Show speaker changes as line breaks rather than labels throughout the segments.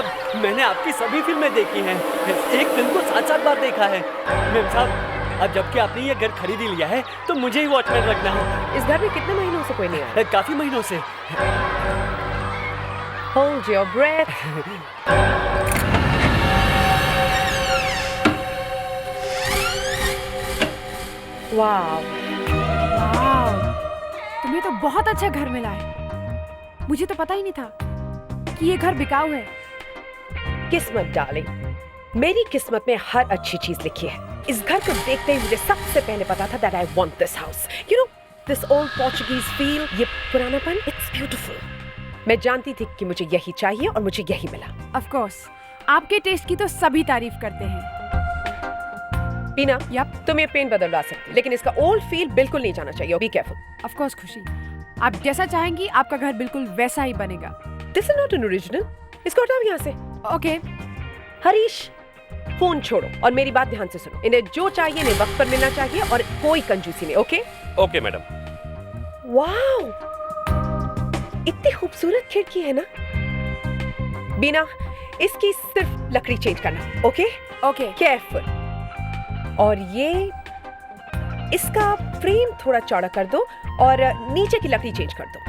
साहब, मैंने आपकी सभी फिल्में देखी हैं। एक फिल्म को 7-7 बार देखा है। मेम साहब, अब जबकि आपने ये घर खरीद ही लिया है तो मुझे ही वॉचमैन रखना है।
इस घर में कितने महीनों से कोई नहीं आया?
काफी महीनों से।
Hold your breath. Wow.
वाह, तुम्हें तो बहुत अच्छा घर मिला है। मुझे तो पता ही नहीं था कि ये घर बिकाऊ है।
किस्मत डार्लिंग, मेरी किस्मत में हर अच्छी चीज लिखी है। इस घर को देखते ही मुझे सबसे पहले पता था that I want this house. You know, this old Portuguese feel, ये पुरानापन, it's beautiful. मैं जानती थी कि मुझे यही चाहिए और मुझे यही मिला।
Of course, आपके टेस्ट की तो सभी तारीफ करते हैं।
बीना,
Yup.
तुम ये पेन बदलवा सकती, लेकिन इसका ओल्ड फील बिल्कुल नहीं जाना चाहिए। Be careful.
Of course खुशी, आप जैसा चाहेंगी आपका घर बिल्कुल वैसा ही बनेगा।
This is not an original. इसको हटाओ यहाँ से।
ओके,
हरीश, फोन छोड़ो और मेरी बात ध्यान से सुनो। इन्हें जो चाहिए इन्हें वक्त पर मिलना चाहिए और कोई कंजूसी नहीं, ओके?
Okay madam.
वाओ, इतनी खूबसूरत खिड़की है ना। बीना, इसकी सिर्फ लकड़ी चेंज करना, ओके?
ओके।
केयरफुल। और ये इसका फ्रेम थोड़ा चौड़ा कर दो और नीचे की लकड़ी चेंज कर दो।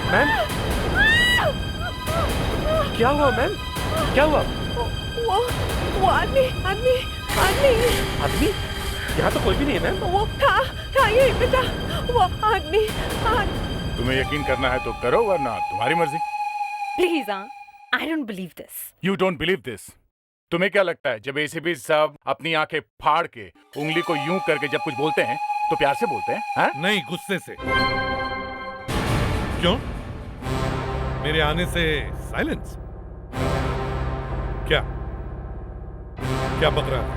मैम, क्या हुआ मैम? क्या हुआ?
वो आदमी आदमी आदमी
आदमी? यहाँ तो कोई भी नहीं है मैम।
वो था ये बेटा, वो आदमी।
तुम्हें यकीन करना है तो करो, वरना तुम्हारी मर्जी।
Please I don't believe this.
You don't believe this? तुम्हें क्या लगता है जब एसीपी साहब अपनी आंखें फाड़ के उंगली को यूं करके जब कुछ बोलते हैं तो प्यार से बोलते हैं? हा?
नहीं, गुस्से से। क्यों? मेरे आने से साइलेंस? क्या क्या बक रहा था?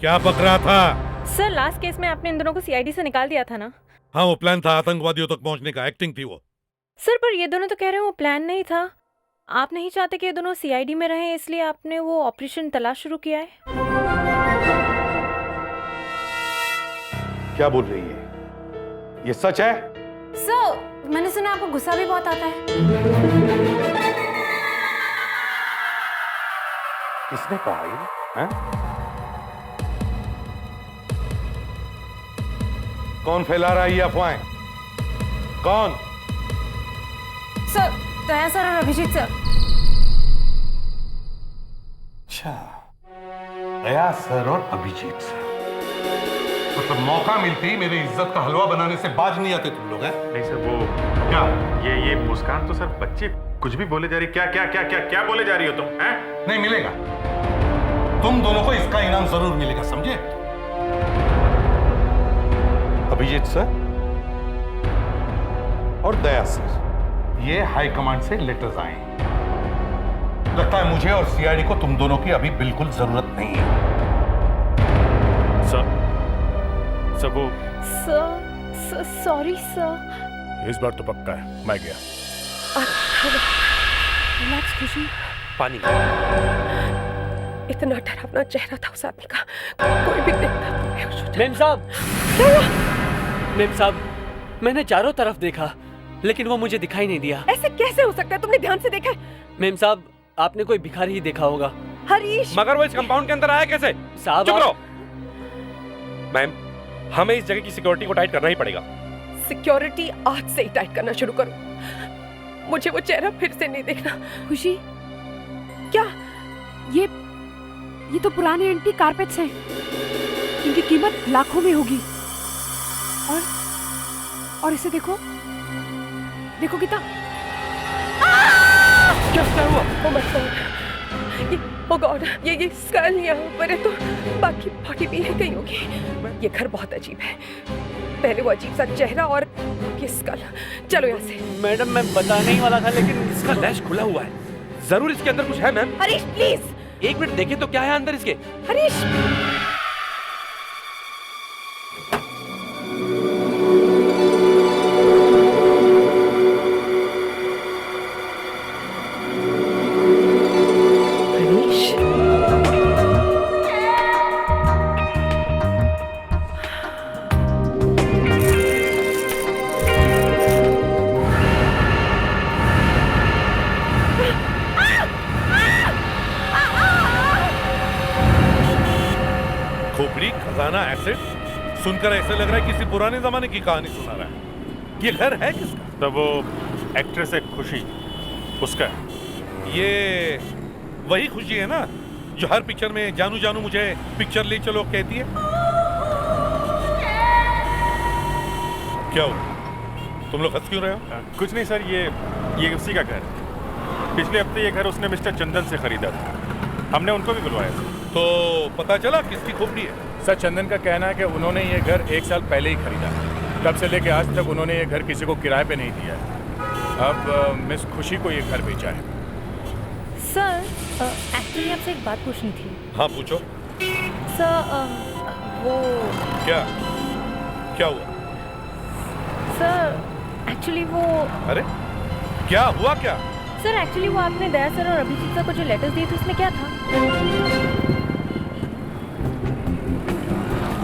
क्या बक रहा था?
सर, लास्ट केस में आपने इन दोनों को सीआईडी से निकाल दिया था ना?
हाँ, वो प्लान था, आतंकवादियों तक पहुंचने का। एक्टिंग थी वो।
सर, पर ये दोनों तो कह रहे हैं वो प्लान नहीं था। आप नहीं चाहते कि ये दोनों सीआईडी में रहें, इसलिए आपने वो ऑपरेशन तलाश शुरू किया है।
क्या बोल रही है? ये सच है?
सर, मैंने सुना आपको गुस्सा भी बहुत आता है।
किसने कहा ये? हैं? कौन फैला रहा है ये अफवाहें? कौन?
सर, दया सर और अभिजीत सर।
अच्छा, दया सर और अभिजीत सर। मतलब मौका मिलते ही मेरे इज्जत का हलवा बनाने से बाज नहीं आते तुम लोग, हैं?
नहीं सर, वो
क्या?
ये मुस्कान तो सर बच्चे कुछ भी बोले जा रही। क्या क्या क्या क्या क्या बोले जा रही हो तुम? हैं?
नहीं मिलेगा। तुम दोनों को इसका इनाम जरूर मिलेगा, समझे? अभिजीत सर और दया सर, ये हाई कमांड से लेटर्स आए हैं। लगता है मुझे और सीआईडी को तुम दोनों की अभी बिल्कुल जरूरत नहीं है।
सर वो
सर, सॉरी सर।
इस बार तो पक्का है, मैं गया।
रिलैक्स खुशी।
पानी।
इतना डरावना चेहरा था उस आदमी का, कोई भी देखता तो बेहोश हो जाता।
मेम साहब, मेम साहब, मैंने चारों तरफ देखा लेकिन वो मुझे दिखाई नहीं दिया।
ऐसे कैसे हो सकता है? तुमने ध्यान से देखा है?
मेम साहब, आपने कोई भिखारी ही देखा होगा।
हरीश,
मगर वो इस कंपाउंड के अंदर आया कैसे?
साहब
चुप रहो। मैम, हमें इस जगह की सिक्योरिटी को टाइट करना ही पड़ेगा।
सिक्योरिटी आज से ही टाइट करना शुरू करो। मुझे वो चेहरा फिर से नहीं देखना।
खुशी,
क्या?
ये तो पुराने एंटीक कारपेट्स हैं। इनकी कीमत लाखों में होगी। और इसे देखो कितना।
क्या हुआ? Oh God, ये स्कल यहाँ ऊपर है तो बाकी बॉडी भी है कहीं होगी। ये घर बहुत अजीब है। पहले वो अजीब सा चेहरा और ये स्कल। चलो यहाँ से।
मैडम, मैं बताने ही वाला था लेकिन
इसका लैश खुला हुआ है। जरूर इसके अंदर कुछ है मैम।
हरीश प्लीज।
एक मिनट देखें तो क्या है अंदर इसके।
हरीश,
खोपड़ी, खजाना, एसिड, सुनकर ऐसे लग रहा है किसी पुराने जमाने की कहानी सुना रहा है। ये घर है किसका?
तो वो एक्ट्रेस है खुशी, उसका है।
ये वही खुशी है ना जो हर पिक्चर में जानू जानू मुझे पिक्चर ले चलो कहती है। क्या हो, तुम लोग हंस क्यों रहे हो?
कुछ नहीं सर, ये उसी का घर है। पिछले हफ्ते ये घर उसने मिस्टर चंदन से खरीदा था, हमने उनको भी बुलवाया था।
तो पता चला किसकी खोपड़ी है?
सर चंदन का कहना है कि उन्होंने ये घर 1 साल पहले ही खरीदा, तब से लेके आज तक उन्होंने ये घर किसी को किराए पे नहीं दिया है। अब मिस खुशी को ये घर बेचा है।
सर एक्चुअली आपसे एक बात पूछनी थी।
हाँ पूछो।
सर वो
क्या हुआ?
सर एक्चुअली वो
अरे क्या हुआ क्या?
सर एक्चुअली वो आपने दया सर और अभिजीत सर को जो लेटर्स दिए थे उसमें क्या था?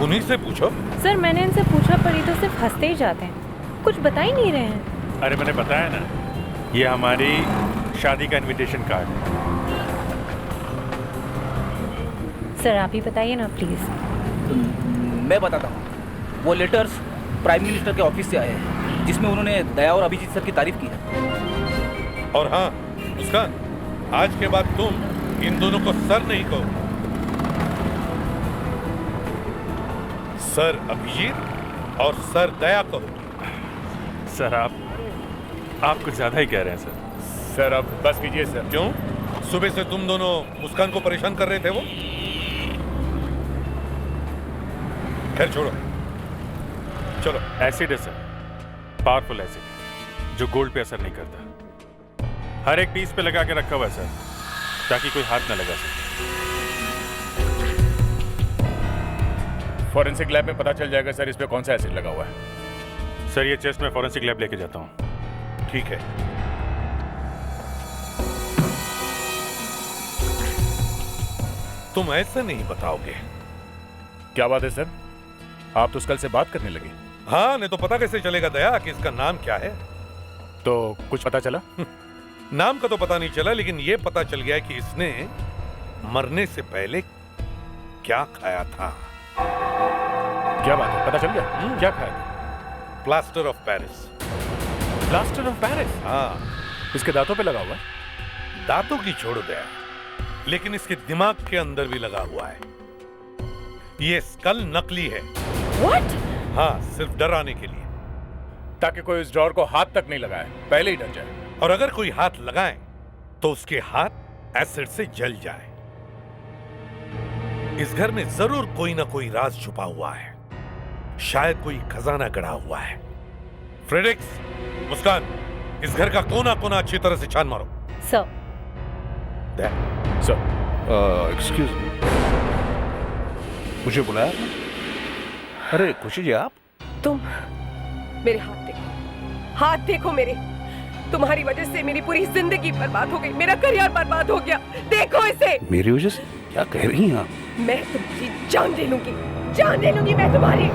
उन्हीं से पूछो।
सर मैंने इनसे पूछा पर ये तो सिर्फ हंसते ही जाते हैं, कुछ बता ही नहीं रहे हैं।
अरे मैंने बताया ना, ये हमारी शादी का इनविटेशन कार्ड है।
सर आप ही बताइए ना प्लीज।
मैं बताता हूँ, वो लेटर्स प्राइम मिनिस्टर के ऑफिस से आए हैं जिसमें उन्होंने दया और अभिजीत सर की तारीफ की है।
और हाँ मुस्कान, आज के बाद तुम इन दोनों को सर नहीं कहो, सर अभिजीत और सर दया कहो।
सर आप कुछ ज्यादा ही कह रहे हैं सर।
सर अब बस कीजिए सर।
क्यों? सुबह से तुम दोनों मुस्कान को परेशान कर रहे थे वो। खैर छोड़ो, चलो।
एसिड है सर, पावरफुल एसिड जो गोल्ड पे असर नहीं करता। हर एक पीस पे लगा के रखा हुआ है सर, ताकि कोई हाथ ना लगा सके।
फॉरेंसिक लैब में पता चल जाएगा सर इस पे कौन सा एसिड लगा हुआ है।
सर ये चेस्ट में फॉरेंसिक लैब लेके जाता हूँ।
ठीक है। तुम ऐसे नहीं बताओगे।
क्या बात है सर, आप तो कल से बात करने लगे।
हाँ, नहीं तो पता कैसे चलेगा दया कि इसका नाम क्या है?
तो कुछ पता चला?
नाम का तो पता नहीं चला, लेकिन ये पता चल गया कि इसने मरने से पहले क्या खाया था।
क्या बात है, पता चल गया? क्या खाया था?
Plaster of Paris.
Plaster of Paris?
हाँ।
इसके दांतों पे लगा हुआ है?
दांतों की छोड़ दया, लेकिन इसके दिमाग के अंदर भी लगा हुआ है। ये स्कल नकली है।
What?
हाँ, सिर्फ डराने के लिए,
ताकि कोई इस ड्रॉर को हाथ तक नहीं लगाए, पहले ही डर जाए।
और अगर कोई हाथ लगाए तो उसके हाथ एसिड से जल जाए। इस घर में जरूर कोई ना कोई राज छुपा हुआ है, शायद कोई खजाना गड़ा हुआ है। फ्रेडरिक्स, मुस्कान, इस घर का कोना कोना अच्छी तरह से छान मारो।
सर।
सर,
एक्सक्यूज मी, मुझे बुलाया? अरे खुशी जी आप?
तुम मेरे हाथ देखो, हाथ देखो मेरे। तुम्हारी वजह से मेरी पूरी जिंदगी बर्बाद हो गई, मेरा करियर बर्बाद हो गया। देखो इसे।
मेरी वजह से? क्या कह रही हैं आप?
मैं तुम्हारी जान ले लूंगी, जान ले लूंगी मैं तुम्हारी।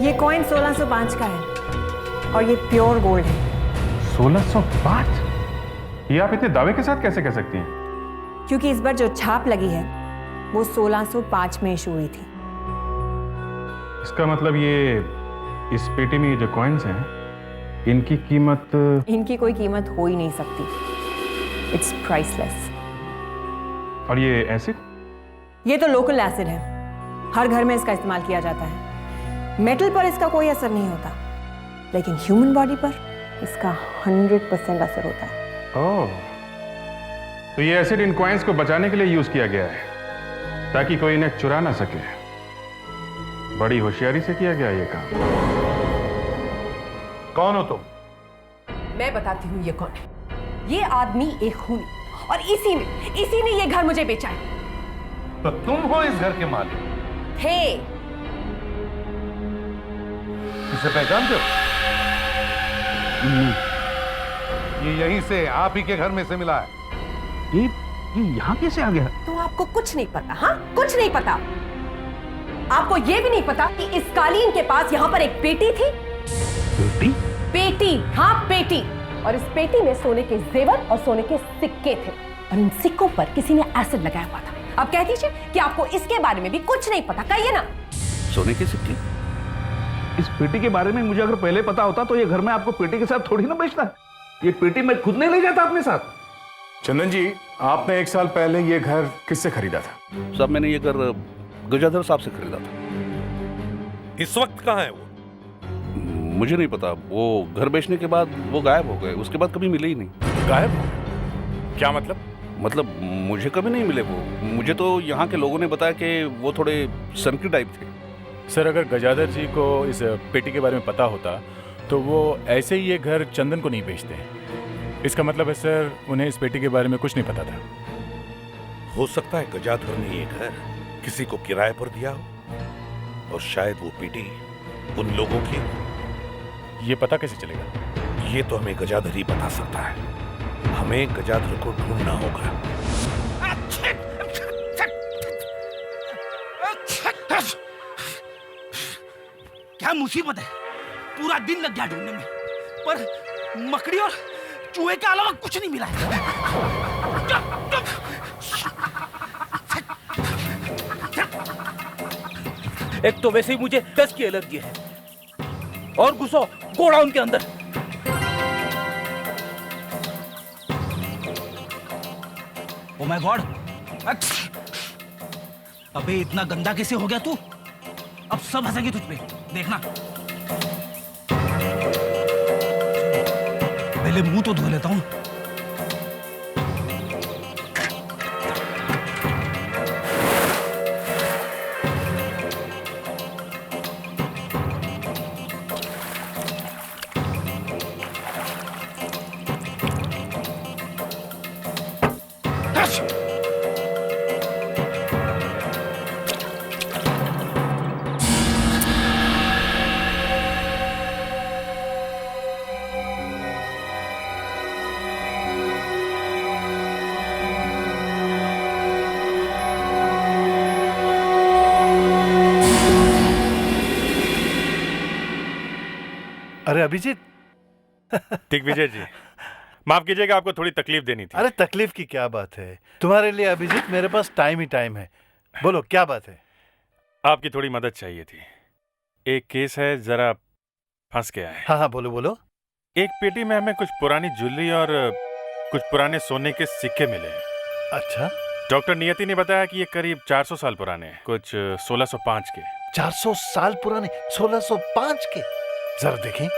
ये कॉइन 1605 का है और ये प्योर गोल्ड है।
1605? ये आप इतने दावे के साथ कैसे कह सकती हैं?
क्योंकि इस बार जो छाप लगी है वो 1605 में इशू हुई थी।
इसका मतलब ये इस पेटी में ये जो कॉइन्स हैं, इनकी कीमत?
इनकी कोई कीमत हो ही नहीं सकती। It's priceless.
और ये एसिड?
ये तो लोकल एसिड है, हर घर में इसका इस्तेमाल किया जाता है। मेटल पर इसका कोई असर नहीं होता, लेकिन ह्यूमन बॉडी पर इसका 100% असर होता है।
ओह, तो ये एसिड इन कॉइन्स को बचाने के लिए यूज किया गया है। ताकि कोई इन्हें चुरा ना सके। बड़ी होशियारी से किया गया ये काम।
कौन हो तुम?
मैं बताती हूँ ये कौन है। ये आदमी एक खूनी, और इसी ने ये घर मुझे बेचा है।
तो तुम हो इस घर के मालिक?
थे।
इसे पहचानते हो? ये यहीं से आप ही के घर में से मिला है।
ये यहाँ कैसे आ गया?
तो आपको कुछ नहीं पता? हाँ, कुछ नहीं पता। आपको ये भी नहीं पता कि इस कालीन के पास यहाँ पर एक पेटी थी।
बेटी?
पेटी, हाँ पेटी। और इस पेटी में सोने के जेवर और सोने के सिक्के थे, और इन सिक्कों पर किसी ने एसिड लगाया हुआ था। अब कह दीजिए कि आपको इसके बारे में भी कुछ नहीं पता। कहिए ना।
सोने के सिक्के? इस पेटी के बारे में मुझे अगर पहले पता होता तो ये घर में आपको पेटी के साथ थोड़ी ना बेचता। ये पेटी मैं खुद नहीं ले जाता अपने साथ।
चंदन जी, आपने 1 साल पहले ये घर किससे खरीदा था?
साहब, मैंने ये घर गजाधर साहब से खरीदा था।
इस वक्त कहाँ है वो?
मुझे नहीं पता। वो घर बेचने के बाद वो गायब हो गए। उसके बाद कभी मिले ही नहीं।
गायब? क्या मतलब?
मतलब मुझे कभी नहीं मिले वो। मुझे तो यहाँ के लोगों ने बताया कि वो थोड़े सनकी टाइप थे।
सर, अगर गजाधर जी को इस पेटी के बारे में पता होता तो वो ऐसे ही ये घर चंदन को नहीं बेचते। इसका मतलब है सर, उन्हें इस पेटी के बारे में कुछ नहीं पता था।
हो सकता है गजाधर ने ये घर किसी को किराए पर दिया हो, और शायद वो पेटी उन लोगों की।
ये पता कैसे चलेगा?
ये तो हमें गजाधर ही बता सकता है। हमें गजाधर को ढूंढना होगा।
क्या मुसीबत है? पूरा दिन लग गया ढूंढने में, पर मकड़ी और चूहे के अलावा कुछ नहीं मिला है। एक तो वैसे ही मुझे डस्ट की एलर्जी है, और घुसो गोडाउन के अंदर। Oh my God! अबे इतना गंदा कैसे हो गया तू? अब सब हंसेंगे तुझ पे, देखना। पहले मुंह तो धो लेता हूं।
अरे अभिजीत।
दिग्विजय जी, माफ कीजिएगा, आपको थोड़ी तकलीफ देनी थी।
अरे तकलीफ की क्या बात है, तुम्हारे लिए अभिजीत मेरे पास टाइम ही टाइम है। बोलो क्या बात है?
आपकी थोड़ी मदद चाहिए थी। एक केस है, जरा फंस गया है।
हाँ हाँ, बोलो बोलो।
एक पेटी में हमें कुछ पुरानी ज्वेलरी और कुछ पुराने सोने के सिक्के मिले हैं।
अच्छा।
डॉक्टर नियति ने बताया कि ये करीब 400 साल पुराने हैं, कुछ 1605 के।
400 साल पुराने? 1605 के? जरा देखें।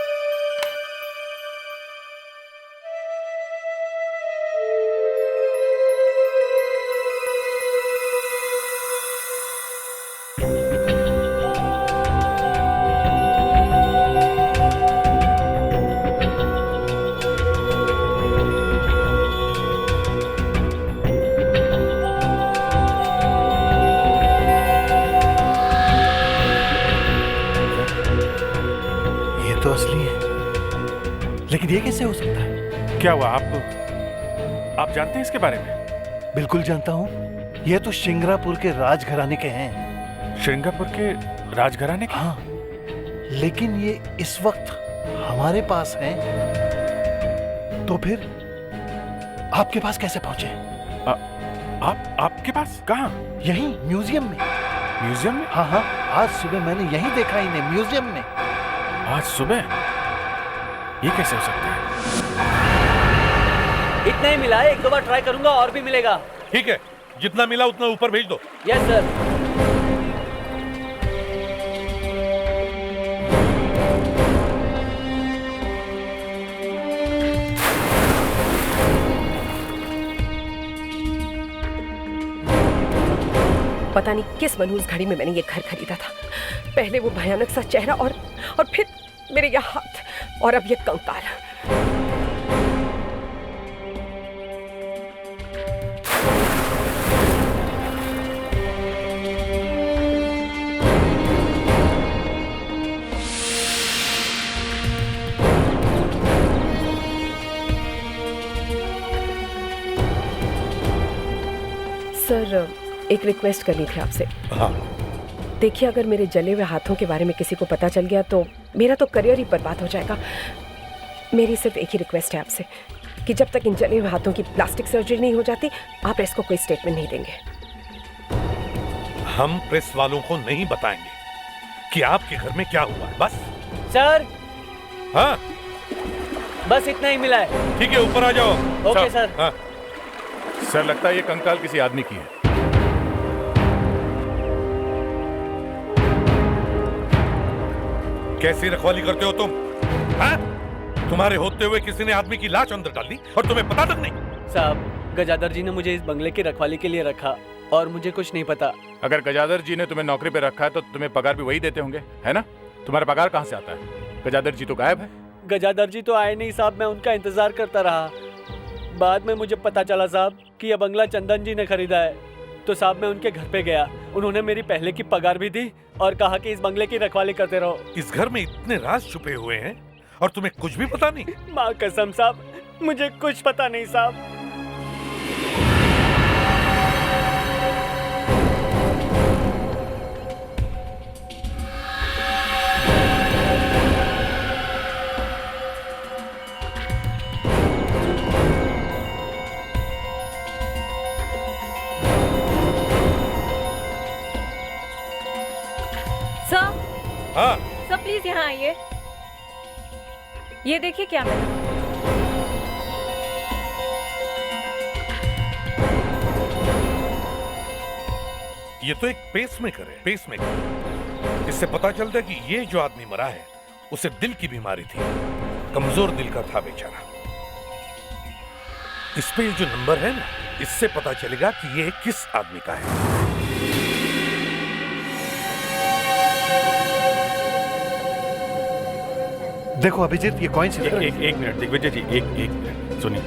लेकिन ये कैसे हो सकता है?
क्या हुआ? आप जानते हैं इसके बारे में?
बिल्कुल जानता हूँ। ये तो श्रृंगारपुर के राजघराने के हैं।
श्रृंगारपुर के राजघराने के?
हाँ, लेकिन ये इस वक्त हमारे पास हैं। तो फिर आपके पास कैसे पहुंचे?
आपके पास? कहाँ?
यहीं म्यूजियम में।
म्यूजियम में?
हाँ हाँ, आज सुबह मैंने यहीं देखा इन्हें, म्यूजियम में।
आज सुबह? ये कैसे हो सकता है?
इतना ही मिला है, 1-2 बार ट्राई करूंगा और भी मिलेगा।
ठीक है, जितना मिला उतना ऊपर भेज दो।
Yes sir.
पता नहीं किस मनहूस घड़ी में मैंने ये घर खरीदा था। पहले वो भयानक सा चेहरा और फिर मेरे ये हाथ और अब ये कंकाल। सर, एक रिक्वेस्ट करनी थी आपसे।
हाँ।
देखिए, अगर मेरे जले हुए हाथों के बारे में किसी को पता चल गया तो मेरा तो करियर ही बर्बाद हो जाएगा। मेरी सिर्फ एक ही रिक्वेस्ट है आपसे कि जब तक इन जले हुए हाथों की प्लास्टिक सर्जरी नहीं हो जाती, आप प्रेस को कोई स्टेटमेंट नहीं देंगे।
हम प्रेस वालों को नहीं बताएंगे कि आपके घर में क्या हुआ है। बस
सर।
हाँ,
बस इतना ही मिला है।
ठीक है, ऊपर आ जाओ।
Okay sir.
हाँ।
सर, लगता है ये कंकाल किसी आदमी की है।
कैसी रखवाली करते हो तुम? हाँ? तुम्हारे होते हुए किसी ने आदमी की लाश अंदर डाल दी और तुम्हें पता तक नहीं?
साहब, गजादर जी ने मुझे इस बंगले की रखवाली के लिए रखा और मुझे कुछ नहीं पता।
अगर गजादर जी ने तुम्हें नौकरी पे रखा है तो तुम्हें पगार भी वही देते होंगे, है ना? तुम्हारा पगार कहाँ से आता है? गजादर जी तो गायब है।
गजादर जी तो आए नहीं साहब, मैं उनका इंतजार करता रहा। बाद में मुझे पता चला साहब कि यह बंगला चंदन जी ने खरीदा है। तो साहब मैं उनके घर पे गया, उन्होंने मेरी पहले की पगार भी दी और कहा कि इस बंगले की रखवाली करते रहो।
इस घर में इतने राज छुपे हुए हैं और तुम्हें कुछ भी पता नहीं?
माँ कसम साहब, मुझे कुछ पता नहीं साहब।
हाँ।
सर प्लीज यहाँ आइए। ये देखिए क्या मिला।
ये तो एक पेसमेकर है। पेसमेकर। इससे पता चलता है कि ये जो आदमी मरा है उसे दिल की बीमारी थी, कमजोर दिल का था बेचारा। इस पे ये जो नंबर है ना, इससे पता चलेगा कि ये किस आदमी का है।
देखो अभिजीत, ये कॉइंस।
एक मिनट दिग्विजय जी, एक मिनट सुनिए।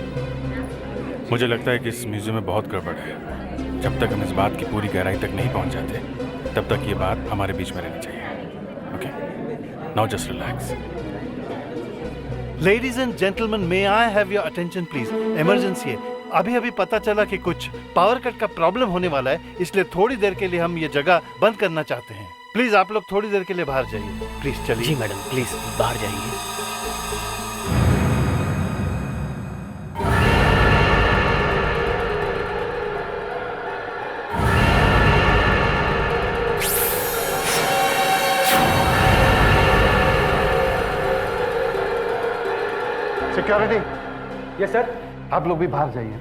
मुझे लगता है कि इस म्यूजियम में बहुत गड़बड़ है। जब तक हम इस बात की पूरी गहराई तक नहीं पहुंच जाते, तब तक ये बात हमारे बीच में रहनी चाहिए। Okay, now just relax.
Ladies and gentleman, may I have your attention please. Emergency है। अभी पता चला कि कुछ पावर कट का प्रॉब्लम होने वाला है, इसलिए थोड़ी देर के लिए हम ये जगह बंद करना चाहते हैं। प्लीज आप लोग थोड़ी देर के लिए बाहर जाइए। प्लीज चलिए।
जी मैडम, प्लीज बाहर जाइए।
सिक्योरिटी।
Yes sir.
आप लोग भी बाहर जाइए।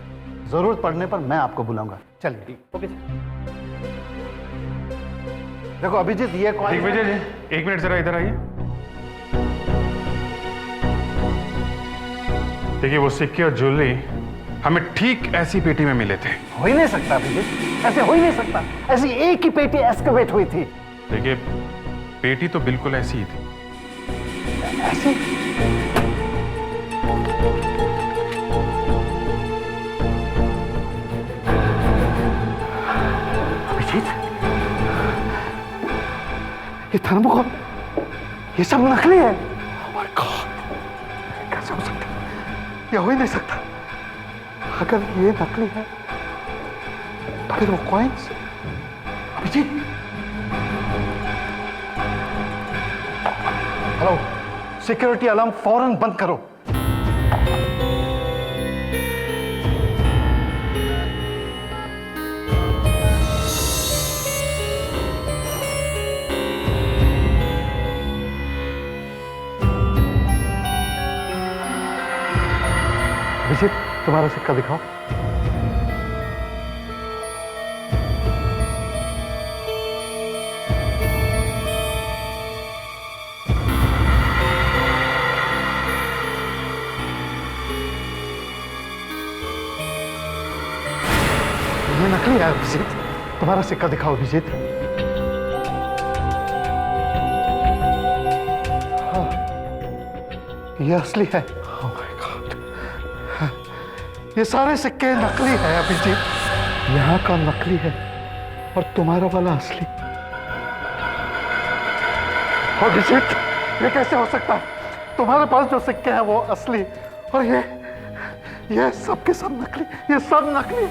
जरूरत पड़ने पर मैं आपको बुलाऊंगा। चलिए।
Okay sir.
देखो अभिजीत, ये कौन?
दिग्विजय जी, एक मिनट जरा इधर आइए। देखिए, वो सिक्के और ज्वेलरी हमें ठीक ऐसी पेटी में मिले थे।
हो ही नहीं सकता अभिजीत, ऐसे हो ही नहीं सकता। ऐसी एक ही पेटी एक्सकवेट हुई थी।
देखिए, पेटी तो बिल्कुल ऐसी ही थी।
ऐसी? अभिजीत, ये थर्मोकोल, ये सब नकली है। Oh my God, कैसे हो सकता है? ये हो ही नहीं सकता। अगर ये नकली है तो फिर वो coins? Abhijeet, hello, security alarm फौरन बंद करो। अभिजीत, तुम्हारा सिक्का दिखाओ। ये नकली है अभिजीत। तुम्हारा सिक्का दिखाओ अभिजीत। हाँ, ये असली है। Oh my God, ये सारे सिक्के नकली है अभिजीत। यहाँ का नकली है और तुम्हारा वाला असली। अभिजीत, ये कैसे हो सकता है? तुम्हारे पास जो सिक्के हैं वो असली और ये सब के सब नकली। ये सब नकली।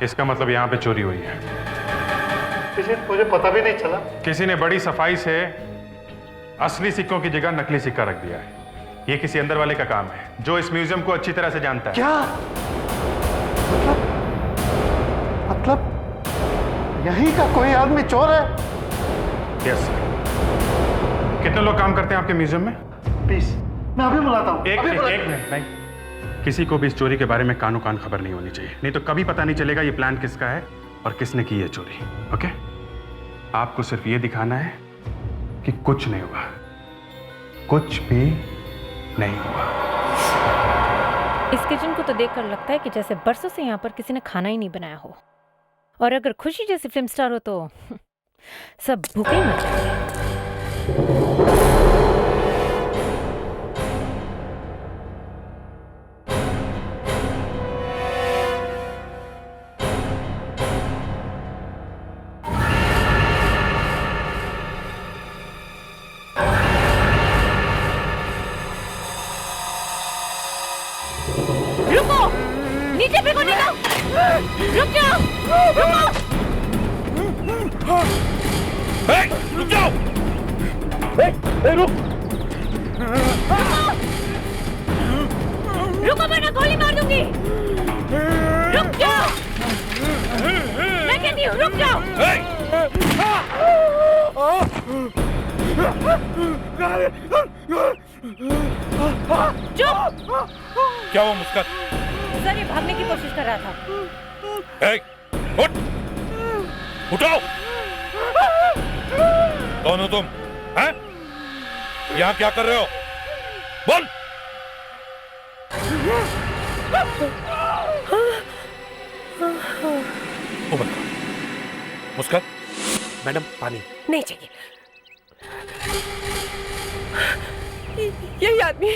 इसका मतलब यहाँ पे चोरी हुई है।
मुझे पता भी नहीं चला।
किसी ने बड़ी सफाई से असली सिक्कों की जगह नकली सिक्का रख दिया है। ये किसी अंदर वाले का काम है जो इस म्यूजियम को अच्छी तरह से जानता है।
क्या मतलब यहीं का कोई आदमी चोर है?
Yes sir. कितने लोग काम करते हैं आपके म्यूजियम में?
20। मैं अभी बुलाता हूँ।
एक मिनट नहीं। किसी को भी इस चोरी के बारे में कानो कान खबर नहीं होनी चाहिए, नहीं तो कभी पता नहीं चलेगा ये प्लान किसका है और किसने की है चोरी। ओके? आपको सिर्फ ये दिखाना है कि कुछ नहीं हुआ, कुछ भी नहीं हुआ।
इस किचन को तो देखकर लगता है कि जैसे बरसों से यहाँ पर किसी ने खाना ही नहीं बनाया हो। और अगर खुशी जैसी फिल्म स्टार हो तो सब भूखे ही मर जाएंगे।
नीचे फेंको, निकाल! रुक जाओ! रुको!
रुक जाओ! रुक!
रुको वरना गोली मार दूंगी! रुक जाओ! मैं कहती हूँ रुक जाओ! चुप!
क्या हुआ मुस्कान?
सर ये भागने की कोशिश कर रहा था।
उठ! उठाओ! कौन हो तुम? हैं? यहाँ क्या कर रहे हो? बोल! मुस्कान,
मैडम पानी नहीं चाहिए। यही आदमी,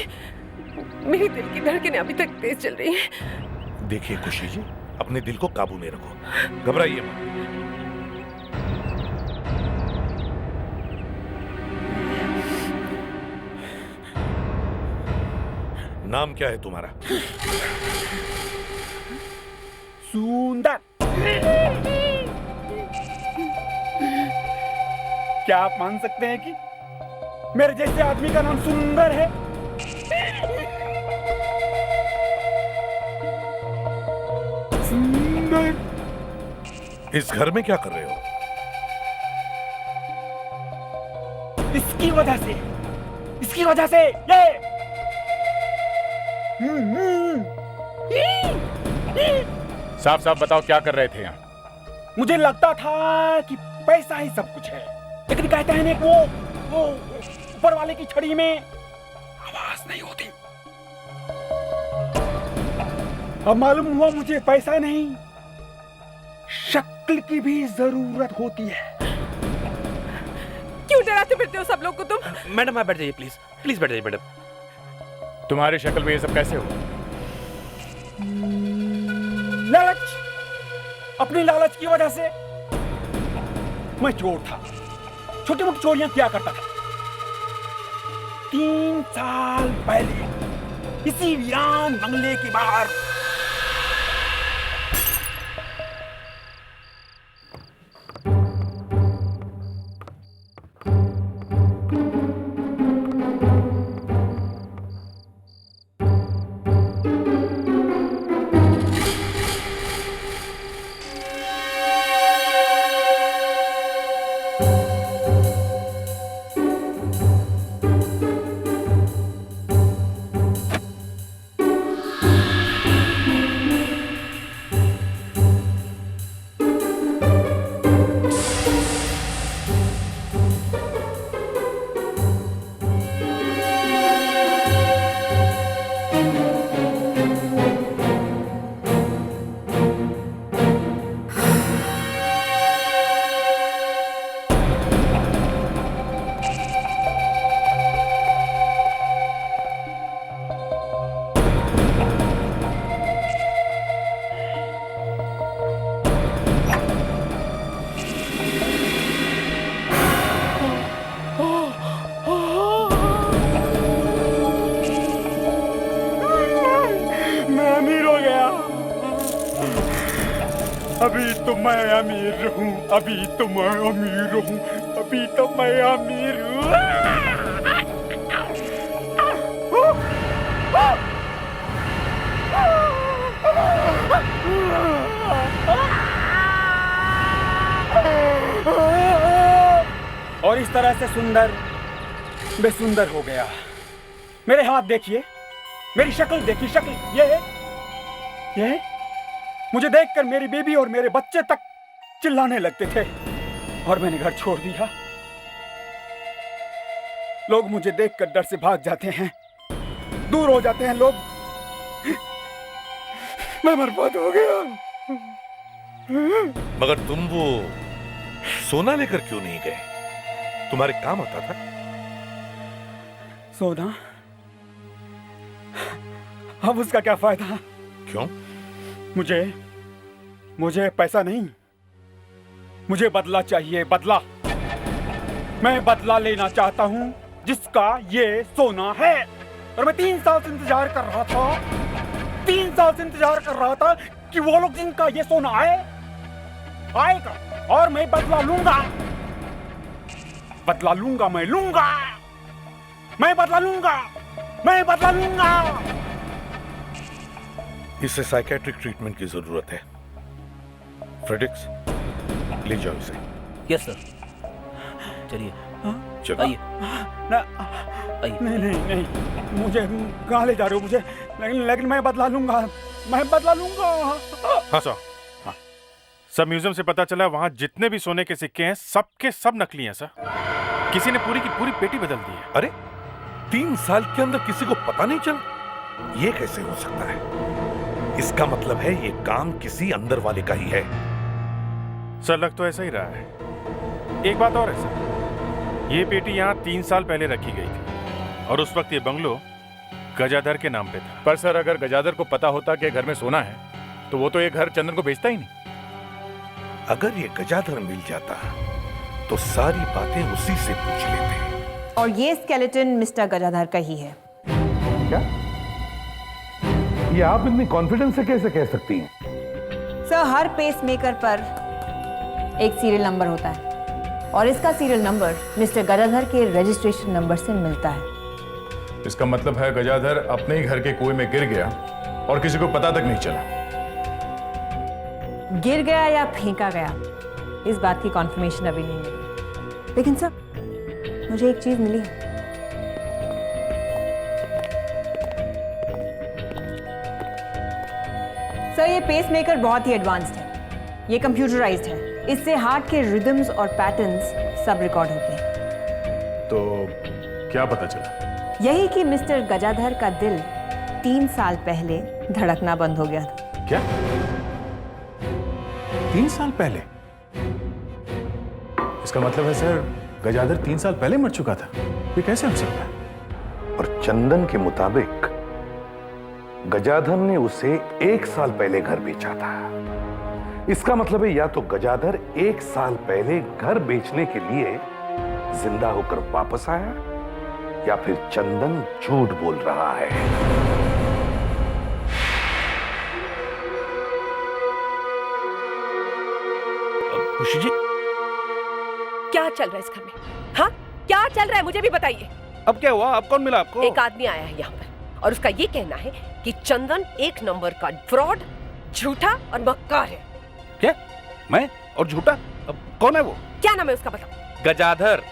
मेरी दिल की धड़कनें अभी तक तेज चल रही हैं।
देखिए खुशी जी, अपने दिल को काबू में रखो, घबराइए मत। नाम क्या है तुम्हारा?
सुंदर। क्या आप मान सकते हैं कि मेरे जैसे आदमी का नाम सुंदर है? सुंदर।
इस घर में क्या कर रहे हो?
इसकी वजह से ये
साफ साफ बताओ क्या कर रहे थे यहाँ?
मुझे लगता था कि पैसा ही सब कुछ है, लेकिन कहते हैं वो ऊपर वाले की छड़ी में आवाज नहीं होती। अब मालूम हुआ मुझे पैसा नहीं, शक्ल की भी जरूरत होती है।
क्यों डराते फिरते हो सब लोग को तुम?
मैडम आप बैठ जाइए प्लीज, प्लीज बैठ जाइए मैडम।
तुम्हारी शक्ल में ये सब कैसे हुआ?
लालच, अपनी लालच की वजह से। मैं चोर था, छोटी मोटी चोरियां किया करता था। 3 साल पहले इसी वीरान बंगले के बाहर अभी तो मैं अमीर हूँ, अभी तो मैं अमीर हूँ, अभी तो मैं अमीर हूँ। और इस तरह से सुंदर बेसुंदर हो गया। मेरे हाथ देखिए, मेरी शक्ल देखिए, शक्ल ये मुझे देखकर मेरी बेबी और मेरे बच्चे तक चिल्लाने लगते थे और मैंने घर छोड़ दिया। लोग मुझे देखकर डर से भाग जाते हैं, दूर हो जाते हैं लोग। मैं बर्बाद हो गया।
मगर तुम वो सोना लेकर क्यों नहीं गए? तुम्हारे काम आता था।
सोना? अब उसका क्या फायदा?
क्यों?
मुझे पैसा नहीं, मुझे बदला चाहिए, बदला। मैं बदला लेना चाहता हूं जिसका ये सोना है। और मैं 3 साल से इंतजार कर रहा था, 3 साल से इंतजार कर रहा था कि वो लोग जिनका ये सोना आएगा और मैं बदला लूंगा। बदला लूंगा, मैं लूंगा, मैं बदला लूंगा, मैं बदला लूंगा।
इसे साइकेट्रिक ट्रीटमेंट की जरूरत है। फ्रेडिक्स, ले जाओ इसे।
Yes sir. चलिए
चलो।
आइए।
नहीं, मुझे कहाँ ले जा रहे हो मुझे? लेकिन मैं बदला लूंगा, मैं बदला लूंगा।
हाँ सर, हाँ। सब म्यूजियम से पता चला वहाँ जितने भी सोने के सिक्के हैं सबके सब नकली हैं सर। किसी ने पूरी की पूरी पेटी बदल दी है।
अरे 3 साल के अंदर किसी को पता नहीं चला? ये कैसे हो सकता है? इसका मतलब है ये काम किसी अंदर वाले का ही है।
सर लग तो ऐसा ही रहा है। एक बात और है सर, ये पेटी यहाँ 3 साल पहले रखी गई थी और उस वक्त ये बंगलो गजाधर के नाम पे था।
पर सर अगर गजाधर को पता होता कि घर में सोना है तो वो तो ये घर चंदन को बेचता ही नहीं।
अगर ये गजाधर मिल जाता तो सारी बातें उसी से पूछ लेते।
और ये स्केलेटन मिस्टर गजाधर का ही है।
क्या? ये आप इतनी कॉन्फिडेंस से कैसे कह सकती हैं?
सर, हर पेसमेकर पर एक सीरियल नंबर होता है और इसका सीरियल नंबर मिस्टर गजाधर के रजिस्ट्रेशन नंबर से मिलता है।
इसका मतलब है गजाधर अपने ही घर के कुएं में गिर गया और किसी को पता तक नहीं चला।
गिर गया या फेंका गया, इस बात की कॉन्फर्मेशन अभी नहीं मिली। लेकिन सर, मुझे एक चीज मिली है। सर, ये पेसमेकर बहुत ही एडवांस्ड है, ये कंप्यूटराइज्ड है। इससे हार्ट के रिदम्स और पैटर्न्स सब रिकॉर्ड होते हैं।
तो क्या पता चला?
यही कि मिस्टर गजाधर का दिल 3 साल पहले धड़कना बंद हो गया था।
क्या? 3 साल पहले? इसका मतलब है सर गजाधर 3 साल पहले मर चुका था। ये कैसे हो सकता है?
और चंदन के मुताबिक गजाधर ने उसे 1 साल पहले घर बेचा था। इसका मतलब है या तो गजाधर 1 साल पहले घर बेचने के लिए जिंदा होकर वापस आया या फिर चंदन झूठ बोल रहा है।
खुशी जी,
क्या चल रहा है इस घर में? हाँ, क्या चल रहा है मुझे भी बताइए।
अब क्या हुआ? अब कौन मिला आपको?
एक आदमी आया है यहाँ पर और उसका ये कहना है कि चंदन 1 नंबर का फ्रॉड, झूठा और मक्कार है।
क्या? मैं? और झूठा? अब कौन है वो?
क्या नाम है उसका, बताओ।
गजाधर।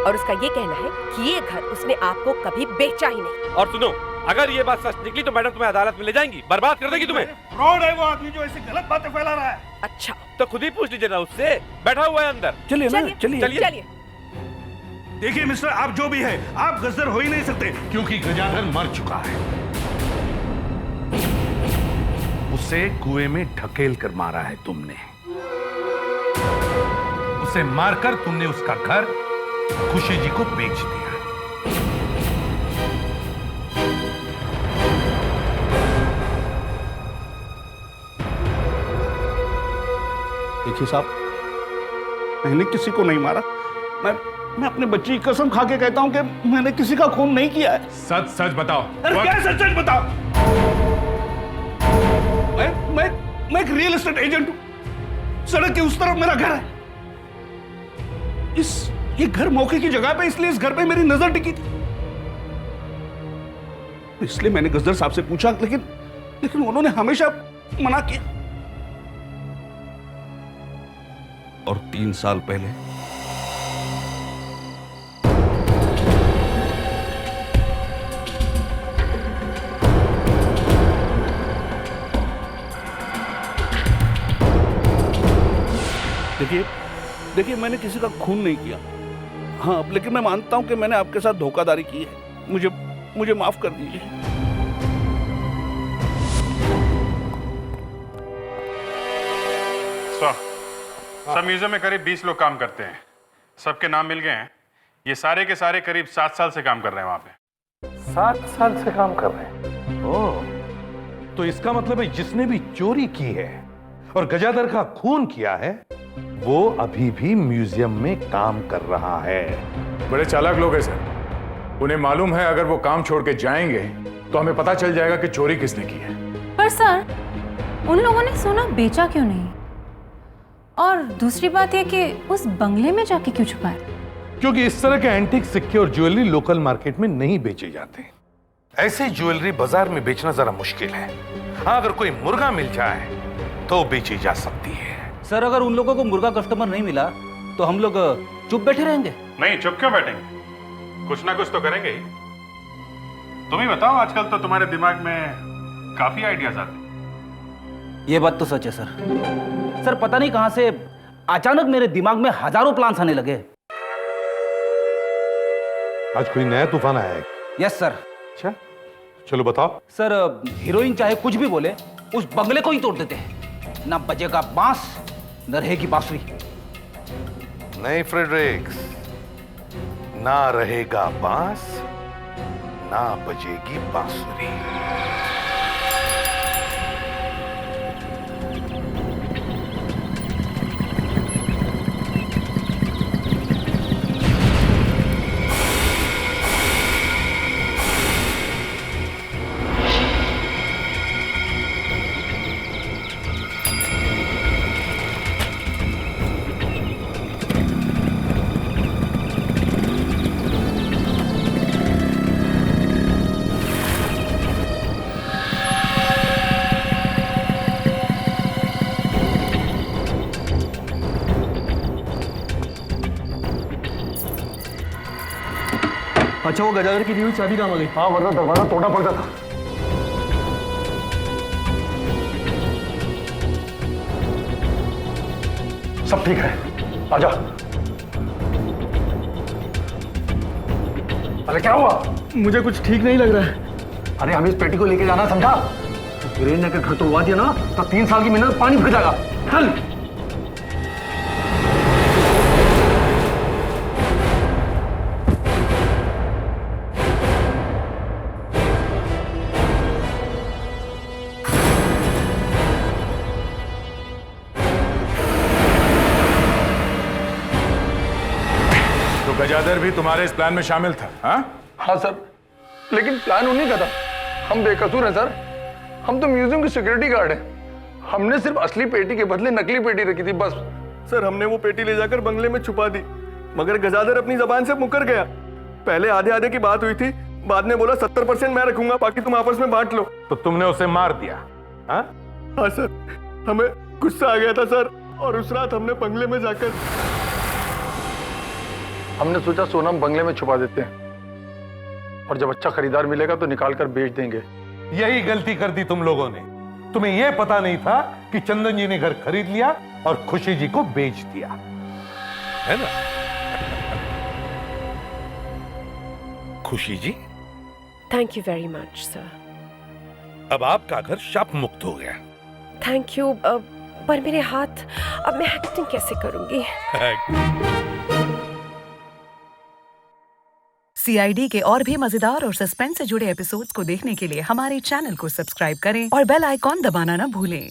और उसका ये कहना है कि ये घर उसने आपको कभी बेचा ही नहीं।
और सुनो, अगर ये बात सच निकली तो मैडम तुम्हें अदालत में ले जाएंगी, बर्बाद कर देगी तुम्हें।
फ्रॉड है वो आदमी जो ऐसी गलत बातें फैला रहा है।
अच्छा,
तो खुद ही पूछ लीजिए ना उससे, बैठा हुआ है अंदर।
चलिए ना,
चलिए।
देखिए मिस्टर, आप जो भी है, आप गजदर हो ही नहीं सकते क्योंकि गजाधर मर चुका है।
उसे कुएं में ढकेल कर मारा है तुमने। उसे मारकर तुमने उसका घर खुशी जी को बेच दिया।
देखिए साहब, मैंने किसी को नहीं मारा। मैं अपने बच्ची की कसम खा के कहता हूं कि मैंने किसी का खून नहीं किया है।
सच सच बताओ।
अरे क्या सच सच बताओ? मैं एक रियल एस्टेट एजेंट हूं। सड़क के उस तरफ मेरा घर है। ये घर मौके की जगह पे, इसलिए इस घर पे मेरी नजर टिकी थी। इसलिए मैंने गजदर साहब से पूछा, लेकिन उन्होंने हमेशा मना किया। और 3 साल पहले देखिए मैंने किसी का खून नहीं किया। हाँ, लेकिन मैं मानता हूं कि मैंने आपके साथ धोखाधड़ी की है। मुझे माफ कर दीजिए।
सब म्यूजियम में करीब 20 लोग काम करते हैं। सबके नाम मिल गए हैं। ये सारे के सारे करीब 7 साल से काम कर रहे हैं वहां पे।
7 साल से काम कर रहे हैं? ओह, तो इसका मतलब है जिसने भी चोरी की है और गजादर का खून किया है, वो अभी भी म्यूजियम में काम कर रहा है।
बड़े चालाक लोग हैं सर। उन्हें मालूम है अगर वो काम छोड़ के जाएंगे तो हमें पता चल जाएगा कि चोरी किसने की है।
पर सर, उन लोगों ने सोना बेचा क्यों नहीं? और दूसरी बात यह कि उस बंगले में जाके क्यों छुपाया?
क्योंकि इस तरह के एंटीक सिक्के और ज्वेलरी लोकल मार्केट में नहीं बेचे जाते। ऐसी ज्वेलरी बाजार में बेचना जरा मुश्किल है। हाँ, अगर कोई मुर्गा मिल जाए तो बेची जा सकती है।
सर, अगर उन लोगों को मुर्गा कस्टमर नहीं मिला तो हम लोग चुप बैठे रहेंगे?
नहीं, चुप क्यों बैठेंगे? कुछ ना कुछ तो करेंगे ही। तुम ही बताओ, आजकल तो तुम्हारे दिमाग में काफी आइडियाज आते हैं।
ये बात तो सच है सर। सर, पता नहीं कहां से अचानक मेरे दिमाग में हजारों प्लान्स आने लगे।
आज कोई नया तूफान आया है?
Yes sir.
अच्छा, चलो बताओ।
सर, हीरोइन चाहे कुछ भी बोले, उस बंगले को ही तोड़ देते हैं। ना बजेगा बांस, न रहेगी बांसुरी।
नहीं फ्रेडरिक्स, ना रहेगा बांस, ना बजेगी बांसुरी।
अच्छा, वो गजादर की दी हुई चाबी कहाँ आ गई? हाँ, वरना दरवाजा तोड़ना पड़ता था। सब ठीक है, आजा। अरे क्या हुआ? मुझे कुछ ठीक नहीं लग रहा है। अरे हमें इस पेटी को लेके जाना, समझा? वीरेन ने अगर घर तोड़वा दिया ना तो 3 साल की मेहनत पानी फिर जाएगा। चल।
गजादर भी तुम्हारे इस प्लान में शामिल था?
हाँ सर, लेकिन प्लान उन्हीं का था। हम बेकसूर हैं सर। हम तो म्यूजियम की सिक्योरिटी गार्ड हैं। हमने सिर्फ असली पेटी के बदले नकली पेटी रखी थी, बस। सर, हमने वो पेटी ले जाकर बंगले में छुपा दी, मगर गजादर अपनी जबान से मुकर गया। पहले आधे आधे की बात हुई थी, बाद में बोला 70% मैं रखूंगा, बाकी तुम आपस में बांट लो।
तो तुमने उसे मार दिया? हाँ
सर, हमें गुस्सा आ गया था सर, और उस रात हमने बंगले में जाकर हमने सोचा सोनम बंगले में छुपा देते हैं, और जब अच्छा खरीदार मिलेगा तो निकाल कर बेच देंगे।
यही गलती कर दी तुम लोगों ने। तुम्हें यह पता नहीं था कि चंदन जी ने घर खरीद लिया और खुशी जी को बेच दिया, है ना? Khushi ji,
thank you very much sir.
अब आपका घर शाप मुक्त हो गया।
थैंक यू, पर मेरे हाथ, अब मैं एक्टिंग कैसे करूंगी?
CID के और भी मजेदार और सस्पेंस से जुड़े एपिसोड्स को देखने के लिए हमारे चैनल को सब्सक्राइब करें और बेल आइकॉन दबाना ना भूलें।